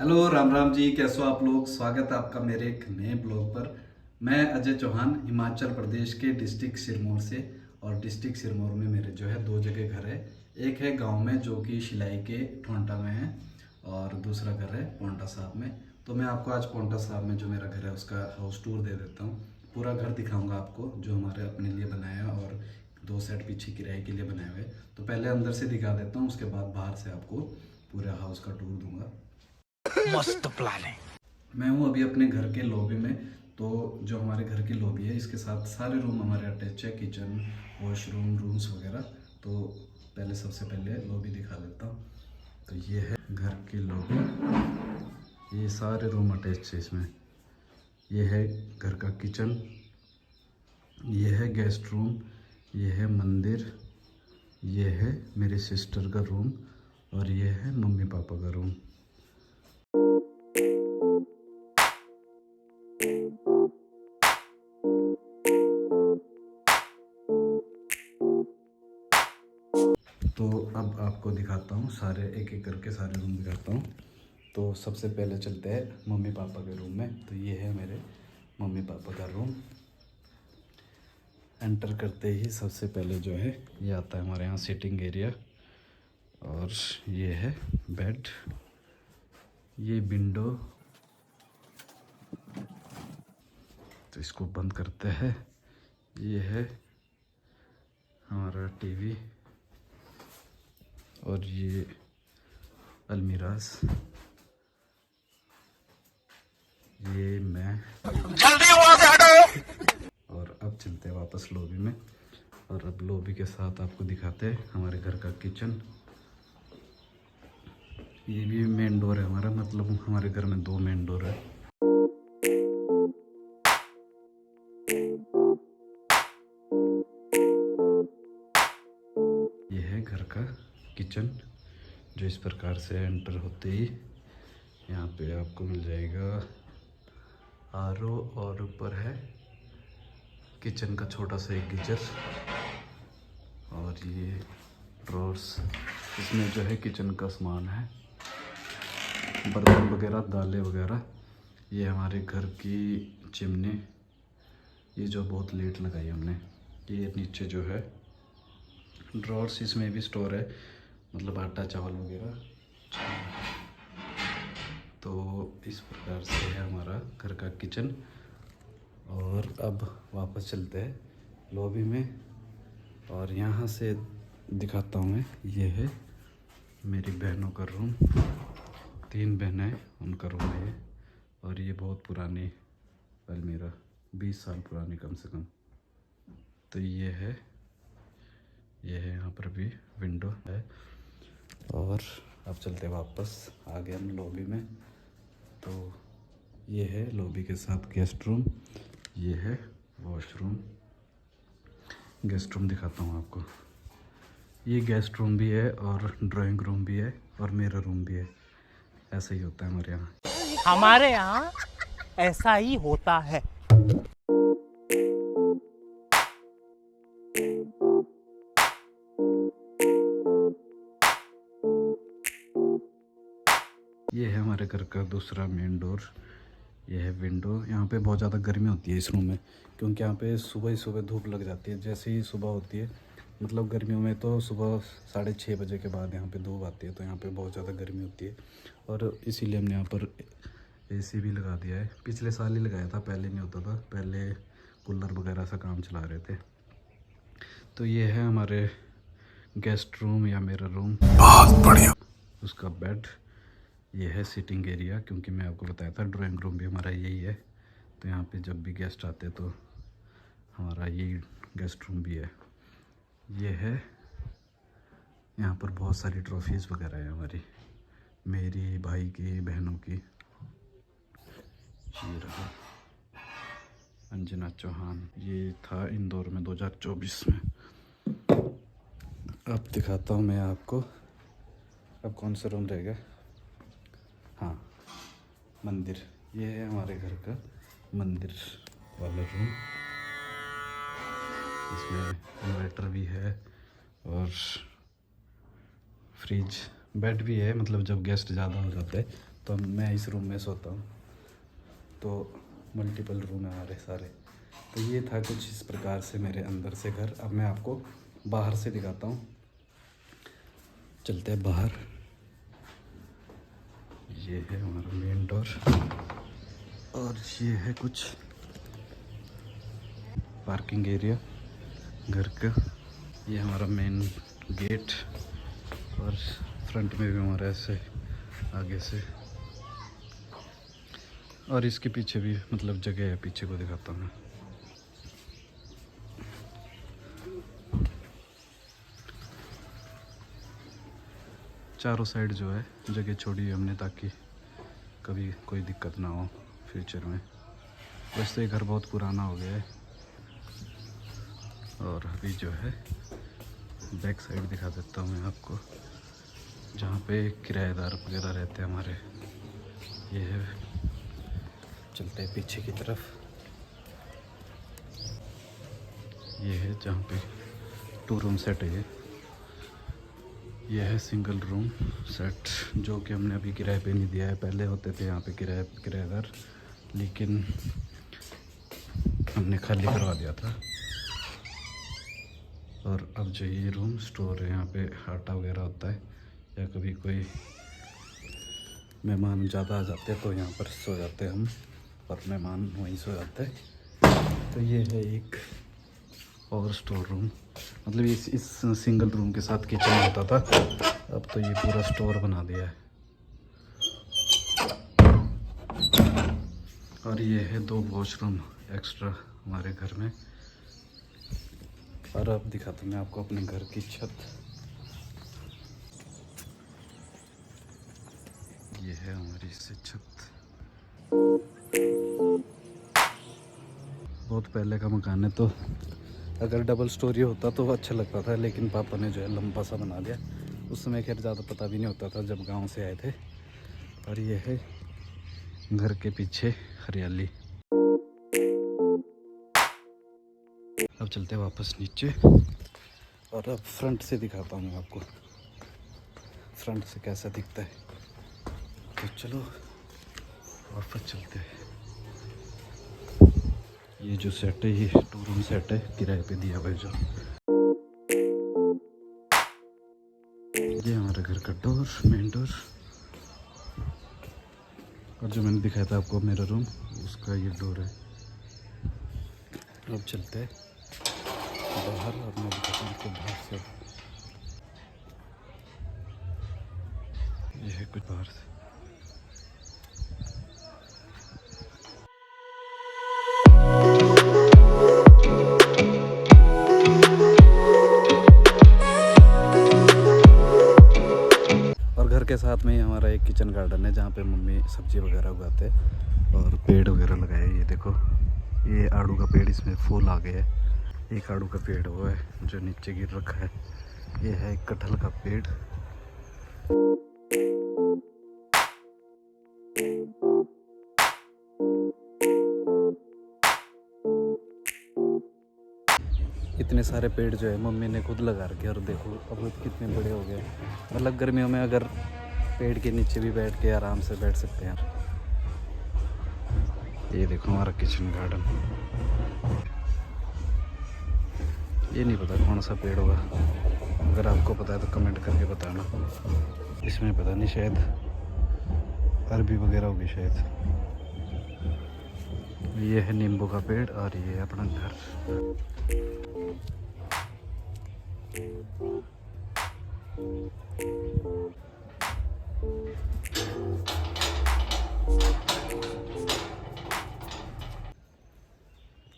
Hello Ram Ram ji, कैसे हो आप लोग। स्वागत है आपका मेरे एक नए ब्लॉग पर। मैं अजय चौहान हिमाचल प्रदेश के डिस्ट्रिक्ट सिरमौर से। और डिस्ट्रिक्ट सिरमौर में मेरे जो है दो जगह घर है। एक है गांव में जो कि शिलाई के ठोंटा में है, और दूसरा घर है पोंटा साहब में। तो मैं आपको आज पोंटा साहब में जो मेरा घर है उसका हाउस टूर दे देता हूँ। पूरा घर दिखाऊंगा आपको जो हमारे अपने लिए बनाया है, और दो सेट पीछे किराए के लिए बनाए हुए। तो पहले अंदर से दिखा देता हूँ, उसके बाद बाहर से आपको पूरे हाउस का टूर दूंगा। मस्त प्लान है। मैं हूँ अभी अपने घर के लॉबी में। तो जो हमारे घर की लॉबी है इसके साथ सारे रूम हमारे अटैच है, किचन, वॉशरूम, रूम्स वगैरह। तो पहले सबसे पहले लॉबी दिखा देता हूँ। तो ये है घर की लॉबी, ये सारे रूम अटैच है इसमें। ये है घर का किचन, ये है गेस्ट रूम, ये है मंदिर, ये है मेरी सिस्टर का रूम, और ये है मम्मी पापा का रूम। तो अब आपको दिखाता हूँ सारे, एक एक करके सारे रूम दिखाता हूँ। तो सबसे पहले चलते हैं मम्मी पापा के रूम में। तो ये है मेरे मम्मी पापा का रूम। एंटर करते ही सबसे पहले जो है ये आता है हमारे यहाँ सिटिंग एरिया, और ये है बेड, ये विंडो। तो इसको बंद करते हैं। ये है हमारा टीवी, और ये अलमीराज, ये मैं। जल्दी वहां से हटो। और अब चलते हैं वापस लॉबी में, और अब लॉबी के साथ आपको दिखाते हैं हमारे घर का किचन। ये भी मेन डोर है हमारा, मतलब हमारे घर में दो मेन डोर है। ये है घर का किचन, जो इस प्रकार से एंटर होते ही यहाँ पे आपको मिल जाएगा आरओ, और ऊपर है किचन का छोटा सा एक गीजर, और ये ड्रॉर्स, इसमें जो है किचन का सामान है, बर्तन वगैरह, दालें वगैरह। ये हमारे घर की चिमनी, ये जो बहुत लेट लगाई हमने। ये नीचे जो है ड्रॉर्स, इसमें भी स्टोर है, मतलब आटा चावल वगैरह। तो इस प्रकार से है हमारा घर का किचन। और अब वापस चलते हैं लॉबी में, और यहाँ से दिखाता हूँ मैं। ये है मेरी बहनों का रूम, 3 बहनें हैं, उनका रूम है ये। और ये बहुत पुरानी अलमीरा, 20 साल पुरानी कम से कम। तो ये है यहाँ पर भी विंडो है। और अब चलते वापस आगे हम लॉबी में। तो ये है लॉबी के साथ गेस्ट रूम, ये है वॉशरूम। गेस्ट रूम दिखाता हूँ आपको। ये गेस्ट रूम भी है, और ड्राइंग रूम भी है, और मेरा रूम भी है। ऐसा ही होता है हमारे यहाँ। हमारे यहाँ ऐसा ही होता है। ये है हमारे घर का दूसरा मेन डोर, ये है विंडो। यहाँ पे बहुत ज़्यादा गर्मी होती है इस रूम में, क्योंकि यहाँ पे सुबह ही सुबह धूप लग जाती है। जैसे ही सुबह होती है, मतलब गर्मियों में तो सुबह 6:30 बजे के बाद यहाँ पे धूप आती है, तो यहाँ पे बहुत ज़्यादा गर्मी होती है। और इसीलिए हमने यहाँ पर एसी भी लगा दिया है। पिछले साल ही लगाया था, पहले नहीं होता था, पहले कूलर वगैरह सा काम चला रहे थे। तो ये है हमारे गेस्ट रूम या मेरा रूम, बहुत बढ़िया। उसका बेड। ये है सिटिंग एरिया, क्योंकि मैं आपको बताया था ड्राइंग रूम भी हमारा यही है। तो यहाँ पे जब भी गेस्ट आते तो हमारा यही गेस्ट रूम भी है। ये है, यहाँ पर बहुत सारी ट्रॉफीज़ वगैरह है हमारी, मेरी, भाई की, बहनों की। ये रहा अंजना चौहान, ये था इंदौर में 2024 में। अब दिखाता हूँ मैं आपको, अब कौन सा रूम रहेगा। हाँ, मंदिर। ये है हमारे घर का मंदिर वाला रूम। इसमें इन्वर्टर भी है, और फ्रिज, बेड भी है। मतलब जब गेस्ट ज़्यादा हो जाते हैं तो मैं इस रूम में सोता हूँ। तो मल्टीपल रूम है हमारे सारे। तो ये था कुछ इस प्रकार से मेरे अंदर से घर। अब मैं आपको बाहर से दिखाता हूँ। चलते हैं बाहर। ये है हमारा मेन डोर और ये है कुछ पार्किंग एरिया घर का। ये हमारा मेन गेट और फ्रंट में भी हमारा ऐसे आगे से, और इसके पीछे भी मतलब जगह है, पीछे को दिखाता हूँ मैं। चारों साइड जो है जगह छोड़ी है हमने ताकि कभी कोई दिक्कत ना हो फ्यूचर में। वैसे ये घर बहुत पुराना हो गया है। और अभी जो है बैक साइड दिखा देता हूँ मैं आपको, जहाँ पे किराएदार वगैरह रहते हैं हमारे। ये है, चलते हैं पीछे की तरफ। ये है जहाँ पे 2 रूम सेट है। ये है सिंगल रूम सेट जो कि हमने अभी किराए पे नहीं दिया है। पहले होते थे यहाँ पे किराएदार, लेकिन हमने खाली करवा दिया था। और अब जो ये रूम स्टोर है, यहाँ पे आटा वगैरह होता है, या कभी कोई मेहमान ज़्यादा आ जाते हैं तो यहाँ पर सो जाते हैं हम, और मेहमान वहीं सो जाते हैं। तो ये है एक और स्टोर रूम, मतलब इस सिंगल रूम के साथ किचन होता था, अब तो ये पूरा स्टोर बना दिया है। और ये है 2 वॉशरूम एक्स्ट्रा हमारे घर में। और अब दिखाता हूँ मैं आपको अपने घर की छत। ये है हमारी से छत। बहुत पहले का मकान है, तो अगर डबल स्टोरी होता तो अच्छा लगता था, लेकिन पापा ने जो है लंबा सा बना दिया। उस समय खैर ज़्यादा पता भी नहीं होता था जब गांव से आए थे। और ये है घर के पीछे हरियाली। अब चलते हैं वापस नीचे, और अब फ्रंट से दिखाता हूँ मैं आपको फ्रंट से कैसा दिखता है। तो चलो वापस चलते हैं। ये जो सेट है ये 2 रूम सेट है, किराए पे दिया हुआ है जो। ये हमारे घर का डोर, मेन डोर। और जो मैंने दिखाया था आपको मेरा रूम, उसका ये डोर है। अब चलते हैं बाहर और मैं दिखाता हूँ आपको बाहर से। ये है कुछ बाहर से। और घर के साथ में ही हमारा एक किचन गार्डन है जहाँ पे मम्मी सब्जी वगैरह उगाते हैं और पेड़ वगैरह लगाए। ये देखो, ये आड़ू का पेड़, इसमें फूल आ गए हैं। एक आड़ू का पेड़ हुआ है जो नीचे गिर रखा है। ये है एक कटहल का पेड़। इतने सारे पेड़ जो है मम्मी ने खुद लगा रखे, और देखो अब कितने बड़े हो गए। मतलब गर्मियों में अगर पेड़ के नीचे भी बैठ के आराम से बैठ सकते हैं। ये देखो हमारा किचन गार्डन। ये नहीं पता कौन सा पेड़ होगा, अगर आपको पता है तो कमेंट करके बताना। इसमें पता नहीं, शायद अरबी वगैरह होगी शायद। ये है नींबू का पेड़ और ये है अपना घर।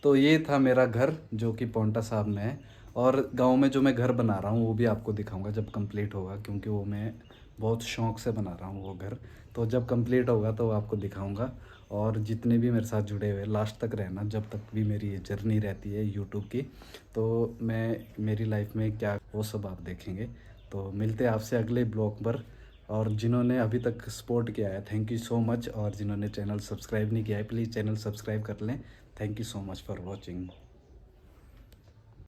तो ये था मेरा घर जो कि पांवटा साहिब में है। और गांव में जो मैं घर बना रहा हूँ वो भी आपको दिखाऊंगा जब कंप्लीट होगा, क्योंकि वो मैं बहुत शौक से बना रहा हूँ वो घर। तो जब कंप्लीट होगा तो आपको दिखाऊंगा। और जितने भी मेरे साथ जुड़े हुए लास्ट तक रहना, जब तक भी मेरी ये जर्नी रहती है यूट्यूब की, तो मैं मेरी लाइफ में क्या वो सब आप देखेंगे। तो मिलते हैं आपसे अगले ब्लॉग पर। और जिन्होंने अभी तक सपोर्ट किया है थैंक यू सो मच, और जिन्होंने चैनल सब्सक्राइब नहीं किया है प्लीज़ चैनल सब्सक्राइब कर लें। Thank you so much for watching.